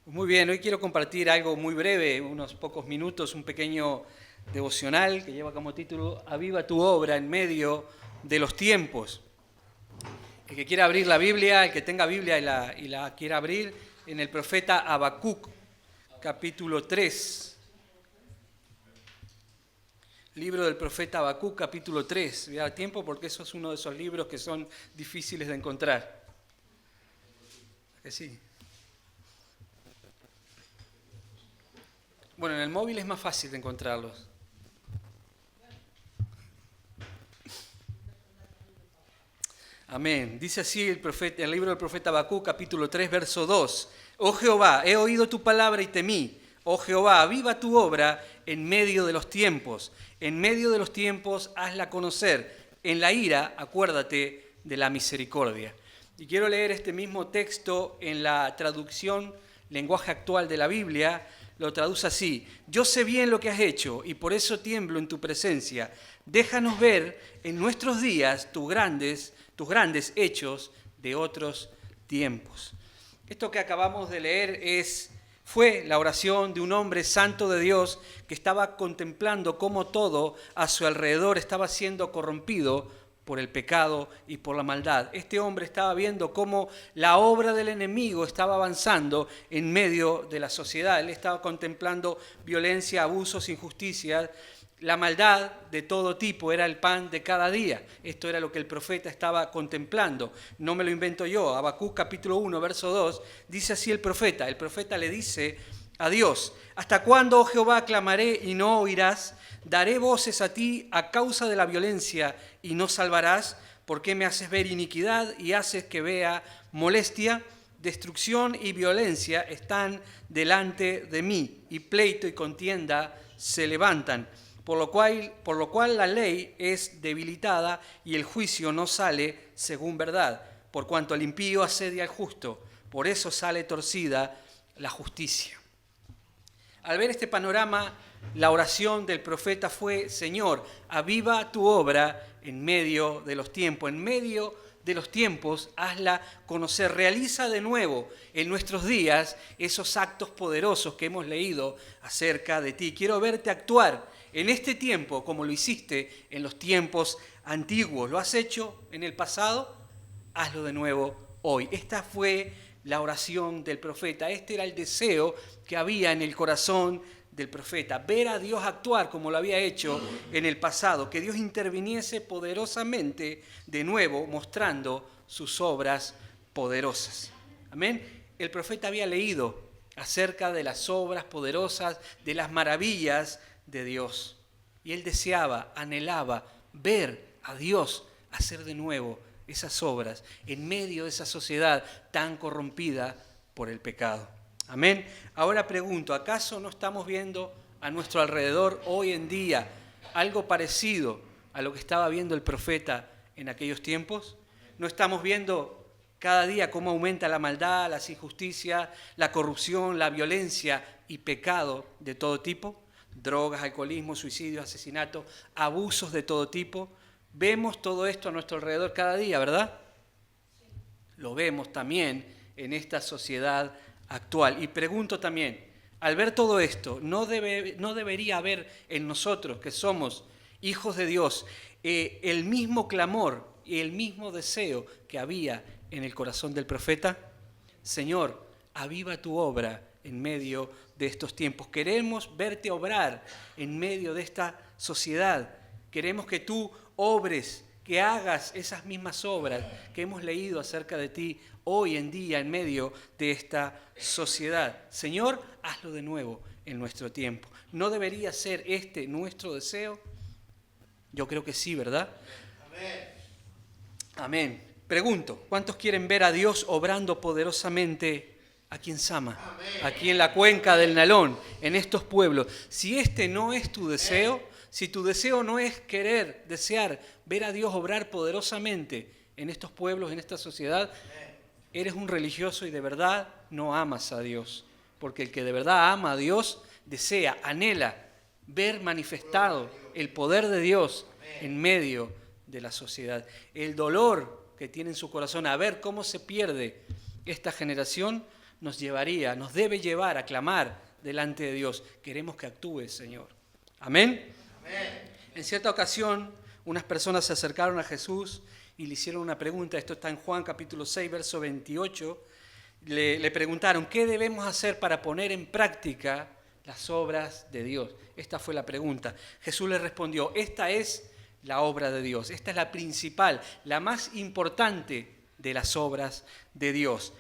Muy bien, hoy quiero compartir algo muy breve, unos pocos minutos, un pequeño devocional que lleva como título Aviva tu obra en medio de los tiempos. El que quiera abrir la Biblia, el que tenga Biblia y la quiera abrir, en el profeta Habacuc, capítulo 3. Libro del profeta Habacuc, capítulo 3. Voy a dar tiempo porque eso es uno de esos libros que son difíciles de encontrar. ¿Que sí? Bueno, en el móvil es más fácil de encontrarlos. Amén. Dice así el libro del profeta Habacuc, capítulo 3, verso 2. Oh Jehová, he oído tu palabra y temí. Oh Jehová, aviva tu obra en medio de los tiempos. En medio de los tiempos, hazla conocer. En la ira, acuérdate de la misericordia. Y quiero leer este mismo texto en la traducción, lenguaje actual de la Biblia. Lo traduce así: yo sé bien lo que has hecho y por eso tiemblo en tu presencia. Déjanos ver en nuestros días tus grandes hechos de otros tiempos. Esto que acabamos de leer fue la oración de un hombre santo de Dios que estaba contemplando cómo todo a su alrededor estaba siendo corrompido por el pecado y por la maldad. Este hombre estaba viendo cómo la obra del enemigo estaba avanzando en medio de la sociedad. Él estaba contemplando violencia, abusos, injusticias. La maldad de todo tipo era el pan de cada día. Esto era lo que el profeta estaba contemplando. No me lo invento yo. Habacuc capítulo 1, verso 2, dice así el profeta. El profeta le dice a Dios: ¿hasta cuándo, oh Jehová, clamaré y no oirás? Daré voces a ti a causa de la violencia y no salvarás. ¿Por qué me haces ver iniquidad y haces que vea molestia? Destrucción y violencia están delante de mí, y pleito y contienda se levantan. Por lo cual la ley es debilitada y el juicio no sale según verdad. Por cuanto el impío asedia al justo, por eso sale torcida la justicia. Al ver este panorama, la oración del profeta fue: Señor, aviva tu obra en medio de los tiempos. En medio de los tiempos, hazla conocer. Realiza de nuevo en nuestros días esos actos poderosos que hemos leído acerca de ti. Quiero verte actuar en este tiempo como lo hiciste en los tiempos antiguos. ¿Lo has hecho en el pasado? Hazlo de nuevo hoy. Esta fue la oración del profeta. Este era el deseo que había en el corazón del profeta. Ver a Dios actuar como lo había hecho en el pasado. Que Dios interviniese poderosamente de nuevo, mostrando sus obras poderosas. Amén. El profeta había leído acerca de las obras poderosas, de las maravillas de Dios. Y él deseaba, anhelaba ver a Dios hacer de nuevo esas obras en medio de esa sociedad tan corrompida por el pecado. Amén. Ahora pregunto, ¿acaso no estamos viendo a nuestro alrededor hoy en día algo parecido a lo que estaba viendo el profeta en aquellos tiempos? ¿No estamos viendo cada día cómo aumenta la maldad, las injusticias, la corrupción, la violencia y pecado de todo tipo? Drogas, alcoholismo, suicidio, asesinato, abusos de todo tipo. Vemos todo esto a nuestro alrededor cada día, ¿verdad? Sí. Lo vemos también en esta sociedad actual. Y pregunto también, al ver todo esto, ¿no debería haber en nosotros, que somos hijos de Dios, el mismo clamor y el mismo deseo que había en el corazón del profeta? Señor, aviva tu obra en medio de estos tiempos. Queremos verte obrar en medio de esta sociedad. Queremos que tú obres, que hagas esas mismas obras que hemos leído acerca de ti hoy en día en medio de esta sociedad. Señor, hazlo de nuevo en nuestro tiempo. ¿No debería ser este nuestro deseo? Yo creo que sí, ¿verdad? Amén. Amén. Pregunto, ¿cuántos quieren ver a Dios obrando poderosamente aquí en Sama, aquí en la cuenca del Nalón, en estos pueblos? Si este no es tu deseo, si tu deseo no es desear ver a Dios obrar poderosamente en estos pueblos, en esta sociedad, eres un religioso y de verdad no amas a Dios. Porque el que de verdad ama a Dios desea, anhela ver manifestado el poder de Dios en medio de la sociedad. El dolor que tiene en su corazón a ver cómo se pierde esta generación nos debe llevar a clamar delante de Dios. Queremos que actúes, Señor. Amén. En cierta ocasión, unas personas se acercaron a Jesús y le hicieron una pregunta. Esto está en Juan capítulo 6, verso 28. Le preguntaron, ¿qué debemos hacer para poner en práctica las obras de Dios? Esta fue la pregunta. Jesús le respondió, esta es la obra de Dios. Esta es la principal, la más importante de las obras de Dios.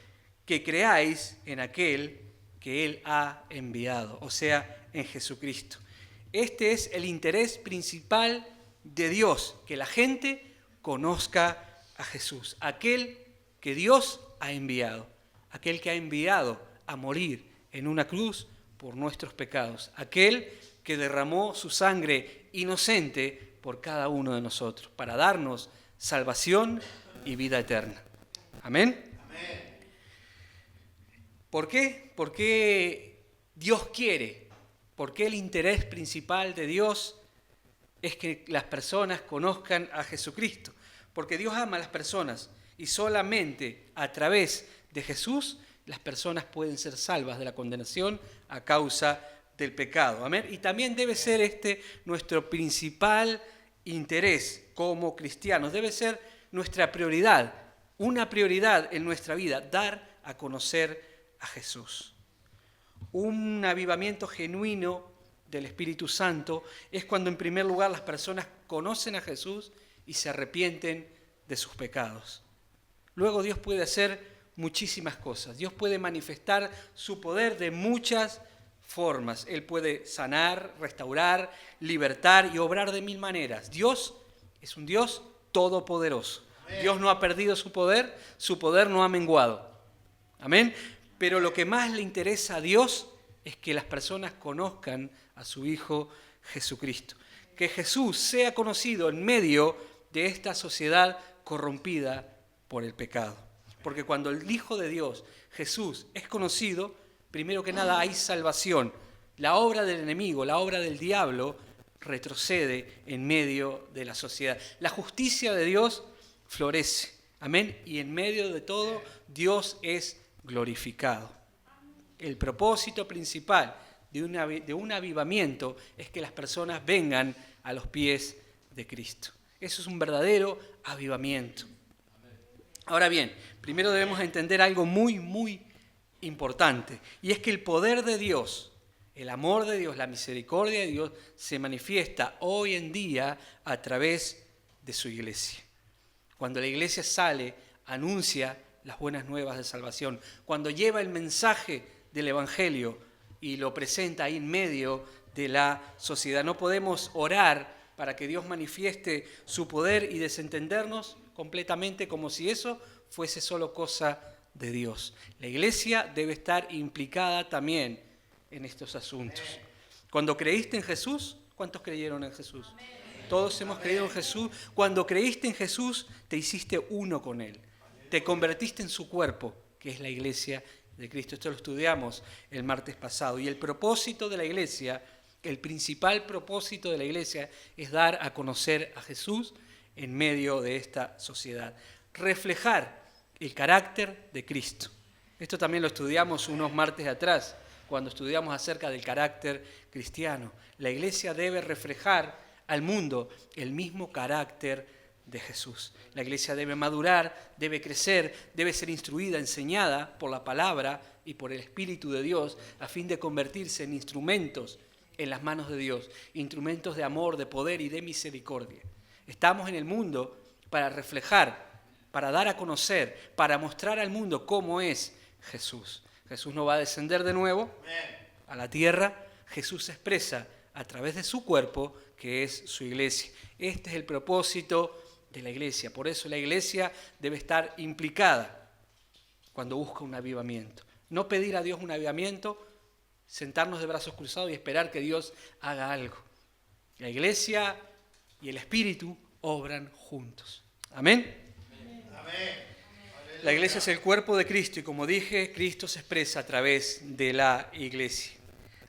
Que creáis en aquel que Él ha enviado, o sea, en Jesucristo. Este es el interés principal de Dios, que la gente conozca a Jesús, aquel que Dios ha enviado, aquel que ha enviado a morir en una cruz por nuestros pecados, aquel que derramó su sangre inocente por cada uno de nosotros, para darnos salvación y vida eterna. Amén. ¿Por qué? Porque Dios quiere, porque el interés principal de Dios es que las personas conozcan a Jesucristo, porque Dios ama a las personas y solamente a través de Jesús las personas pueden ser salvas de la condenación a causa del pecado. Amén. Y también debe ser este nuestro principal interés como cristianos, debe ser nuestra prioridad, una prioridad en nuestra vida, dar a conocer a Jesús. Un avivamiento genuino del Espíritu Santo es cuando en primer lugar las personas conocen a Jesús y se arrepienten de sus pecados. Luego Dios puede hacer muchísimas cosas. Dios puede manifestar su poder de muchas formas. Él puede sanar, restaurar, libertar y obrar de mil maneras. Dios es un Dios todopoderoso. Dios no ha perdido su poder no ha menguado. Amén. Pero lo que más le interesa a Dios es que las personas conozcan a su Hijo Jesucristo. Que Jesús sea conocido en medio de esta sociedad corrompida por el pecado. Porque cuando el Hijo de Dios, Jesús, es conocido, primero que nada hay salvación. La obra del enemigo, la obra del diablo, retrocede en medio de la sociedad. La justicia de Dios florece. Amén. Y en medio de todo, Dios es glorificado. El propósito principal de un avivamiento es que las personas vengan a los pies de Cristo. Eso es un verdadero avivamiento. Ahora bien, primero debemos entender algo muy, muy importante, y es que el poder de Dios, el amor de Dios, la misericordia de Dios se manifiesta hoy en día a través de su iglesia. Cuando la iglesia sale, anuncia las buenas nuevas de salvación, cuando lleva el mensaje del Evangelio y lo presenta ahí en medio de la sociedad. No podemos orar para que Dios manifieste su poder y desentendernos completamente como si eso fuese solo cosa de Dios. La iglesia debe estar implicada también en estos asuntos. Cuando creíste en Jesús, ¿cuántos creyeron en Jesús? Todos hemos creído en Jesús. Cuando creíste en Jesús, te hiciste uno con Él. Te convertiste en su cuerpo, que es la iglesia de Cristo. Esto lo estudiamos el martes pasado. Y el propósito de la iglesia, el principal propósito de la iglesia es dar a conocer a Jesús en medio de esta sociedad. Reflejar el carácter de Cristo. Esto también lo estudiamos unos martes atrás, cuando estudiamos acerca del carácter cristiano. La iglesia debe reflejar al mundo el mismo carácter de Jesús. La iglesia debe madurar, debe crecer, debe ser instruida, enseñada por la palabra y por el Espíritu de Dios a fin de convertirse en instrumentos en las manos de Dios, instrumentos de amor, de poder y de misericordia. Estamos en el mundo para reflejar, para dar a conocer, para mostrar al mundo cómo es Jesús. Jesús no va a descender de nuevo a la tierra. Jesús se expresa a través de su cuerpo, que es su iglesia. Este es el propósito de la iglesia. Por eso la iglesia debe estar implicada cuando busca un avivamiento. No pedir a Dios un avivamiento, sentarnos de brazos cruzados y esperar que Dios haga algo. La iglesia y el Espíritu obran juntos. Amén. La iglesia es el cuerpo de Cristo y como dije, Cristo se expresa a través de la iglesia.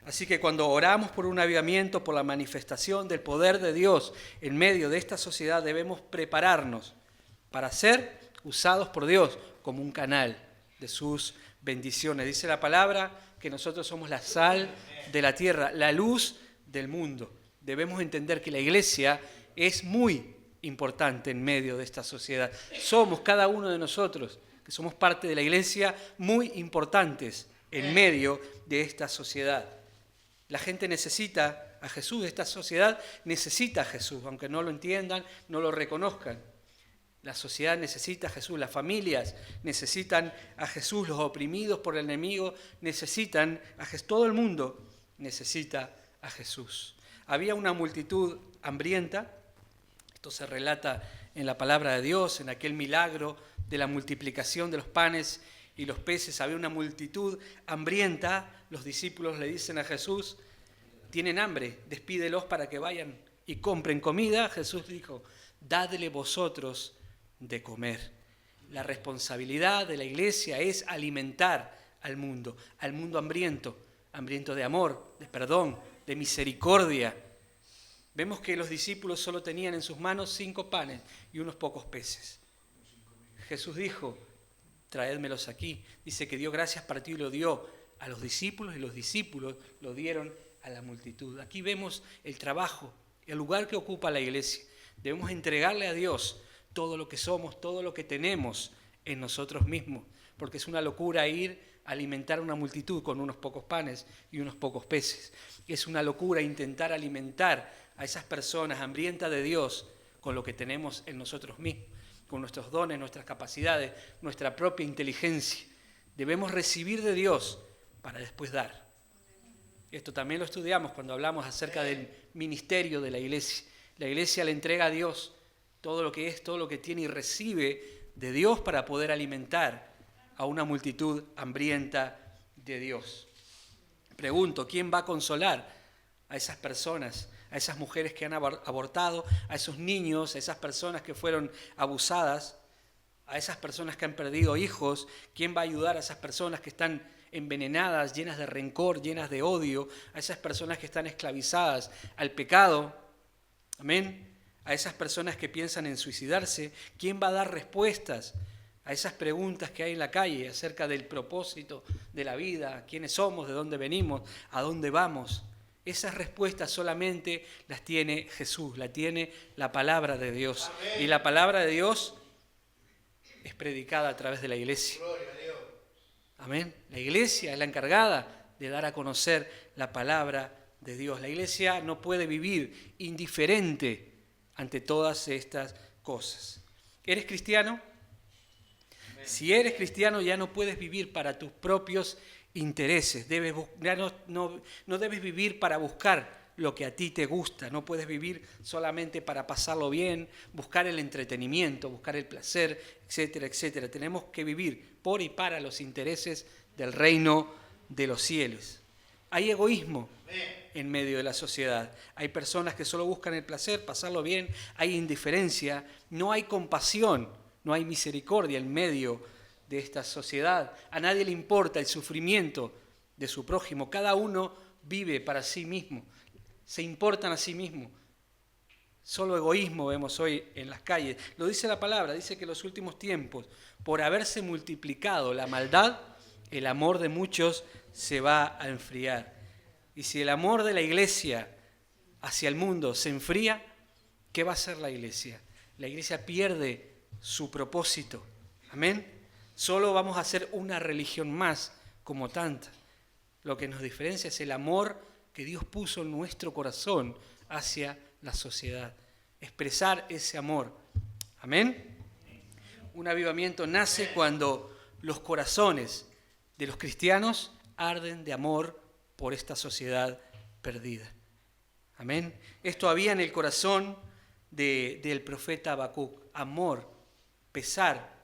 Así que cuando oramos por un avivamiento, por la manifestación del poder de Dios en medio de esta sociedad, debemos prepararnos para ser usados por Dios como un canal de sus bendiciones. Dice la palabra que nosotros somos la sal de la tierra, la luz del mundo. Debemos entender que la iglesia es muy importante en medio de esta sociedad. Somos cada uno de nosotros, que somos parte de la iglesia, muy importantes en medio de esta sociedad. La gente necesita a Jesús, esta sociedad necesita a Jesús, aunque no lo entiendan, no lo reconozcan. La sociedad necesita a Jesús, las familias necesitan a Jesús, los oprimidos por el enemigo necesitan a Jesús, todo el mundo necesita a Jesús. Había una multitud hambrienta, esto se relata en la palabra de Dios, en aquel milagro de la multiplicación de los panes y los peces, había una multitud hambrienta, los discípulos le dicen a Jesús, tienen hambre, despídelos para que vayan y compren comida. Jesús dijo, dadle vosotros de comer. La responsabilidad de la iglesia es alimentar al mundo hambriento, hambriento de amor, de perdón, de misericordia. Vemos que los discípulos solo tenían en sus manos 5 panes y unos pocos peces. Jesús dijo, traédmelos aquí. Dice que dio gracias, partió y lo dio a los discípulos y los discípulos lo dieron a la multitud. Aquí vemos el trabajo, el lugar que ocupa la iglesia. Debemos entregarle a Dios todo lo que somos, todo lo que tenemos en nosotros mismos, porque es una locura ir a alimentar a una multitud con unos pocos panes y unos pocos peces. Es una locura intentar alimentar a esas personas hambrientas de Dios con lo que tenemos en nosotros mismos, con nuestros dones, nuestras capacidades, nuestra propia inteligencia. Debemos recibir de Dios para después dar. Esto también lo estudiamos cuando hablamos acerca del ministerio de la iglesia. La iglesia le entrega a Dios todo lo que es, todo lo que tiene y recibe de Dios para poder alimentar a una multitud hambrienta de Dios. Pregunto, ¿quién va a consolar a esas personas, a esas mujeres que han abortado, a esos niños, a esas personas que fueron abusadas, a esas personas que han perdido hijos? ¿Quién va a ayudar a esas personas que están envenenadas, llenas de rencor, llenas de odio, a esas personas que están esclavizadas al pecado? Amén. A esas personas que piensan en suicidarse. ¿Quién va a dar respuestas a esas preguntas que hay en la calle acerca del propósito de la vida? ¿Quiénes somos? ¿De dónde venimos? ¿A dónde vamos? Esas respuestas solamente las tiene Jesús, la tiene la palabra de Dios. Amén. Y la palabra de Dios es predicada a través de la iglesia. Gloria a Dios. Amén. La iglesia es la encargada de dar a conocer la palabra de Dios. La iglesia no puede vivir indiferente ante todas estas cosas. ¿Eres cristiano? Amén. Si eres cristiano ya no puedes vivir para tus propios intereses. No debes vivir para buscar lo que a ti te gusta. No puedes vivir solamente para pasarlo bien, buscar el entretenimiento, buscar el placer, etcétera, etcétera. Tenemos que vivir por y para los intereses del reino de los cielos. Hay egoísmo en medio de la sociedad. Hay personas que solo buscan el placer, pasarlo bien. Hay indiferencia, no hay compasión, no hay misericordia en medio de esta sociedad. A nadie le importa el sufrimiento de su prójimo. Cada uno vive para sí mismo, se importan a sí mismo. Solo egoísmo vemos hoy en las calles. Lo dice la palabra, dice que en los últimos tiempos, por haberse multiplicado la maldad, el amor de muchos se va a enfriar. Y si el amor de la iglesia hacia el mundo se enfría, ¿qué va a hacer la iglesia? La iglesia pierde su propósito. Amén. Solo vamos a hacer una religión más como tantas. Lo que nos diferencia es el amor que Dios puso en nuestro corazón hacia la sociedad. Expresar ese amor. Amén. Un avivamiento nace cuando los corazones de los cristianos arden de amor por esta sociedad perdida. Amén. Esto había en el corazón del profeta Habacuc. Amor, pesar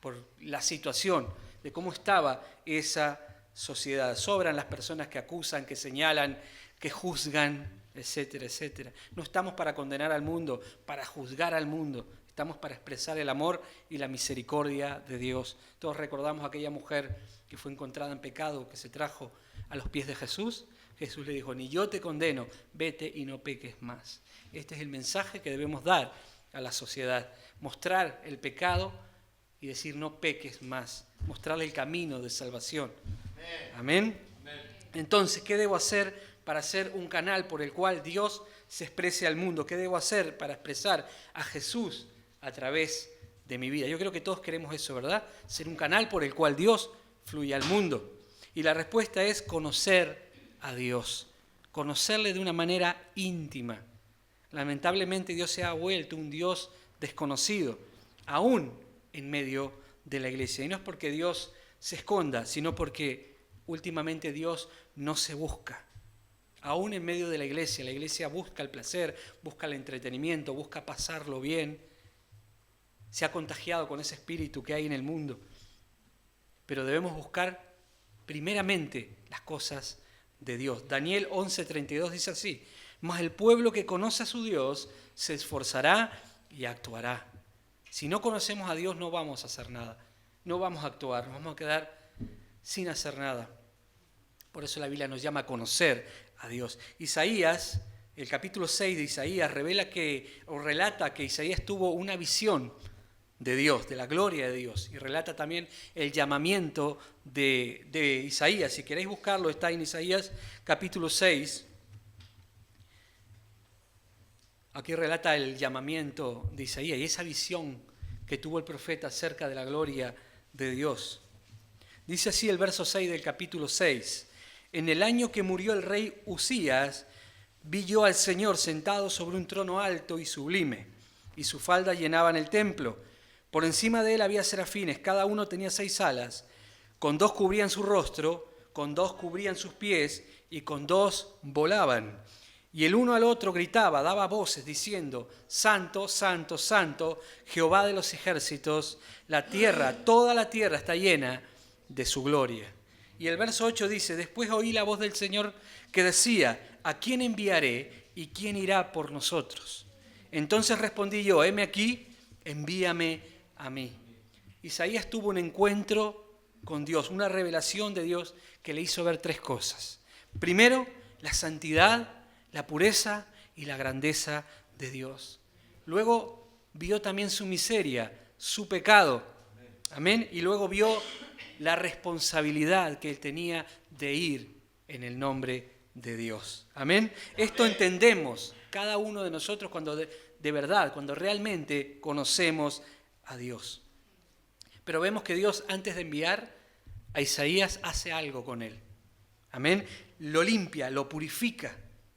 por la situación, de cómo estaba esa sociedad. Sobran las personas que acusan, que señalan, que juzgan, etcétera, etcétera. No estamos para condenar al mundo, para juzgar al mundo. Estamos para expresar el amor y la misericordia de Dios. Todos recordamos a aquella mujer que fue encontrada en pecado, que se trajo a los pies de Jesús. Jesús le dijo, ni yo te condeno, vete y no peques más. Este es el mensaje que debemos dar a la sociedad. Mostrar el pecado y decir no peques más, mostrarle el camino de salvación. Amén. Entonces, ¿qué debo hacer para ser un canal por el cual Dios se exprese al mundo? ¿Qué debo hacer para expresar a Jesús a través de mi vida? Yo creo que todos queremos eso, ¿verdad? Ser un canal por el cual Dios fluye al mundo. Y la respuesta es conocer a Dios, conocerle de una manera íntima. Lamentablemente Dios se ha vuelto un Dios desconocido, aún en medio de la iglesia. Y no es porque Dios se esconda, sino porque últimamente Dios no se busca. Aún en medio de la iglesia busca el placer, busca el entretenimiento, busca pasarlo bien. Se ha contagiado con ese espíritu que hay en el mundo. Pero debemos buscar primeramente las cosas de Dios. Daniel 11:32 dice así: mas el pueblo que conoce a su Dios se esforzará y actuará. Si no conocemos a Dios no vamos a hacer nada, no vamos a actuar, nos vamos a quedar sin hacer nada. Por eso la Biblia nos llama a conocer a Dios. Isaías, el capítulo 6 de Isaías, relata que Isaías tuvo una visión de Dios, de la gloria de Dios, y relata también el llamamiento de Isaías. Si queréis buscarlo, está en Isaías capítulo 6. Aquí relata el llamamiento de Isaías y esa visión que tuvo el profeta acerca de la gloria de Dios. Dice así el verso 6 del capítulo 6: en el año que murió el rey Usías, vi yo al Señor sentado sobre un trono alto y sublime, y sus faldas llenaban el templo. Por encima de él había serafines, cada uno tenía 6 alas, con 2 cubrían su rostro, con 2 cubrían sus pies, y con 2 volaban. Y el uno al otro gritaba, daba voces, diciendo: Santo, Santo, Santo, Jehová de los ejércitos, la tierra, toda la tierra está llena de su gloria. Y el verso 8 dice: después oí la voz del Señor que decía: ¿a quién enviaré y quién irá por nosotros? Entonces respondí yo: heme aquí, envíame a mí. Isaías tuvo un encuentro con Dios, una revelación de Dios que le hizo ver 3 cosas. Primero, la santidad, la pureza y la grandeza de Dios. Luego vio también su miseria, su pecado. Amén. Y luego vio la responsabilidad que él tenía de ir en el nombre de Dios. Amén. Esto entendemos cada uno de nosotros cuando de verdad, cuando realmente conocemos a Dios. Pero vemos que Dios, antes de enviar a Isaías, hace algo con él. Amén. Lo limpia, lo purifica.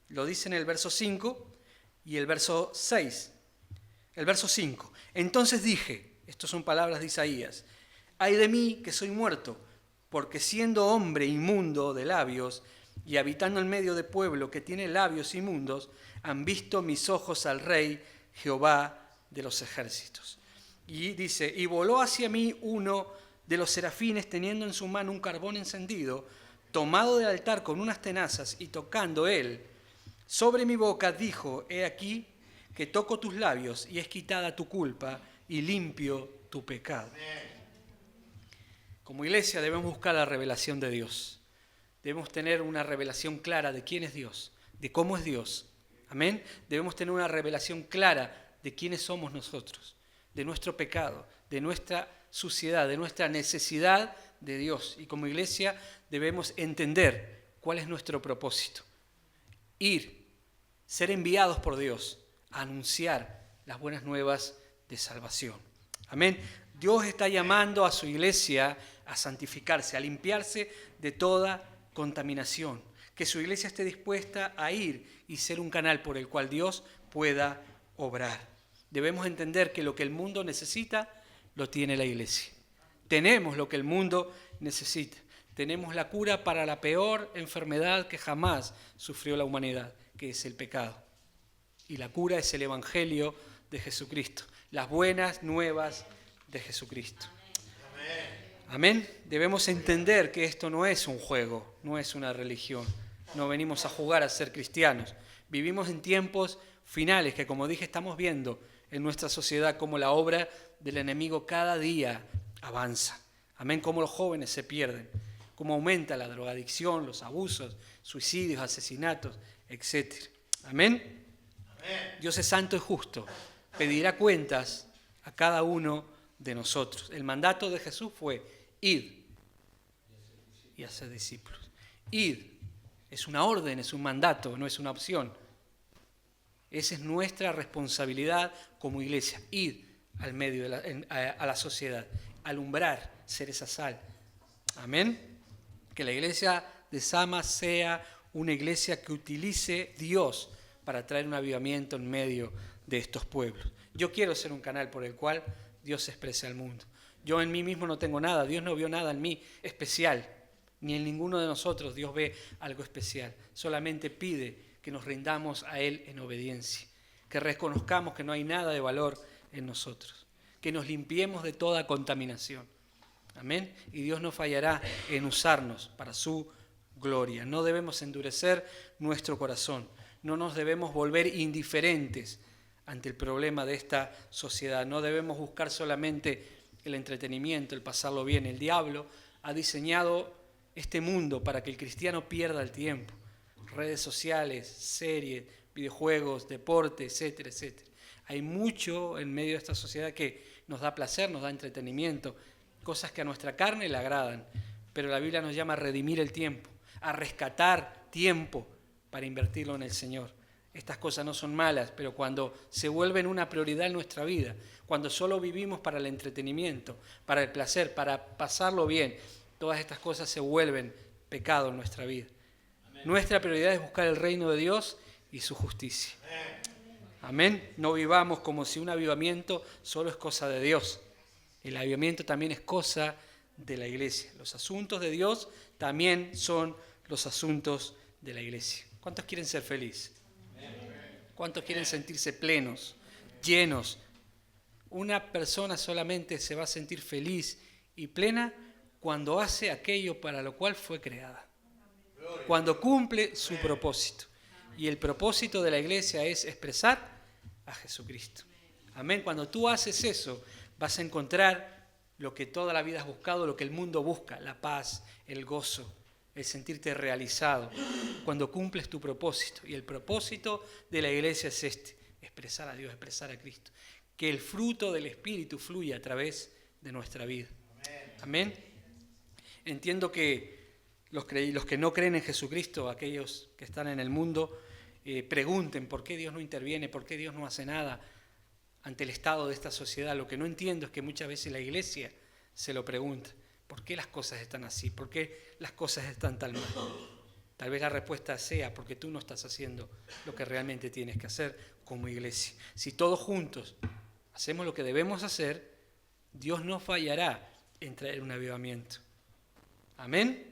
Lo dice en el verso 5 y el verso 6. El verso 5. Entonces dije, estas son palabras de Isaías: ay de mí que soy muerto, porque siendo hombre inmundo de labios y habitando en medio de pueblo que tiene labios inmundos, han visto mis ojos al Rey Jehová de los ejércitos. Y dice: y voló hacia mí uno de los serafines teniendo en su mano un carbón encendido, tomado del altar con unas tenazas, y tocando él sobre mi boca dijo: he aquí que toco tus labios y es quitada tu culpa y limpio tu pecado. Como iglesia debemos buscar la revelación de Dios. Debemos tener una revelación clara de quién es Dios, de cómo es Dios. Amén. Debemos tener una revelación clara de quiénes somos nosotros, de nuestro pecado, de nuestra suciedad, de nuestra necesidad de Dios. Y como iglesia debemos entender cuál es nuestro propósito. Ir, ser enviados por Dios a anunciar las buenas nuevas de salvación. Amén. Dios está llamando a su iglesia a santificarse, a limpiarse de toda contaminación. Que su iglesia esté dispuesta a ir y ser un canal por el cual Dios pueda obrar. Debemos entender que lo que el mundo necesita, lo tiene la iglesia. Tenemos lo que el mundo necesita. Tenemos la cura para la peor enfermedad que jamás sufrió la humanidad, que es el pecado. Y la cura es el Evangelio de Jesucristo, las buenas nuevas de Jesucristo. Amén. Debemos entender que esto no es un juego, no es una religión. No venimos a jugar a ser cristianos. Vivimos en tiempos finales que, como dije, estamos viendo en nuestra sociedad cómo la obra del enemigo cada día avanza. Amén. Cómo los jóvenes se pierden, cómo aumenta la drogadicción, los abusos, suicidios, asesinatos, etc. Amén. Dios es santo y justo. Pedirá cuentas a cada uno de nosotros. El mandato de Jesús fue: id y hacer discípulos. Id es una orden, es un mandato, no es una opción. Esa es nuestra responsabilidad como iglesia: id al medio a la sociedad, alumbrar, ser esa sal. Amén. Que la iglesia de Sama sea una iglesia que utilice Dios para traer un avivamiento en medio de estos pueblos. Yo quiero ser un canal por el cual Dios se exprese al mundo. Yo en mí mismo no tengo nada, Dios no vio nada en mí especial, ni en ninguno de nosotros Dios ve algo especial. Solamente pide que nos rindamos a Él en obediencia, que reconozcamos que no hay nada de valor en nosotros, que nos limpiemos de toda contaminación. Amén. Y Dios no fallará en usarnos para su gloria. No debemos endurecer nuestro corazón, no nos debemos volver indiferentes ante el problema de esta sociedad. No debemos buscar solamente el entretenimiento, el pasarlo bien. El diablo ha diseñado este mundo para que el cristiano pierda el tiempo. Redes sociales, series, videojuegos, deporte, etcétera, etcétera. Hay mucho en medio de esta sociedad que nos da placer, nos da entretenimiento, cosas que a nuestra carne le agradan, pero la Biblia nos llama a redimir el tiempo, a rescatar tiempo para invertirlo en el Señor. Estas cosas no son malas, pero cuando se vuelven una prioridad en nuestra vida, cuando solo vivimos para el entretenimiento, para el placer, para pasarlo bien, todas estas cosas se vuelven pecado en nuestra vida. Amén. Nuestra prioridad es buscar el reino de Dios y su justicia. Amén. No vivamos como si un avivamiento solo es cosa de Dios. El avivamiento también es cosa de la iglesia. Los asuntos de Dios también son los asuntos de la iglesia. ¿Cuántos quieren ser felices? ¿Cuántos quieren sentirse plenos, llenos? Una persona solamente se va a sentir feliz y plena cuando hace aquello para lo cual fue creada. Cuando cumple su propósito. Y el propósito de la iglesia es expresar a Jesucristo. Amén. Cuando tú haces eso, vas a encontrar lo que toda la vida has buscado, lo que el mundo busca: la paz, el gozo, el sentirte realizado, cuando cumples tu propósito. Y el propósito de la iglesia es expresar a Dios, expresar a Cristo. Que el fruto del Espíritu fluya a través de nuestra vida. Amén. Entiendo que los que no creen en Jesucristo, aquellos que están en el mundo, pregunten por qué Dios no interviene, por qué Dios no hace nada ante el estado de esta sociedad. Lo que no entiendo es que muchas veces la iglesia se lo pregunta: ¿por qué las cosas están así? ¿Por qué las cosas están tan mal? Tal vez la respuesta sea porque tú no estás haciendo lo que realmente tienes que hacer como iglesia. Si todos juntos hacemos lo que debemos hacer, Dios no fallará en traer un avivamiento. Amén.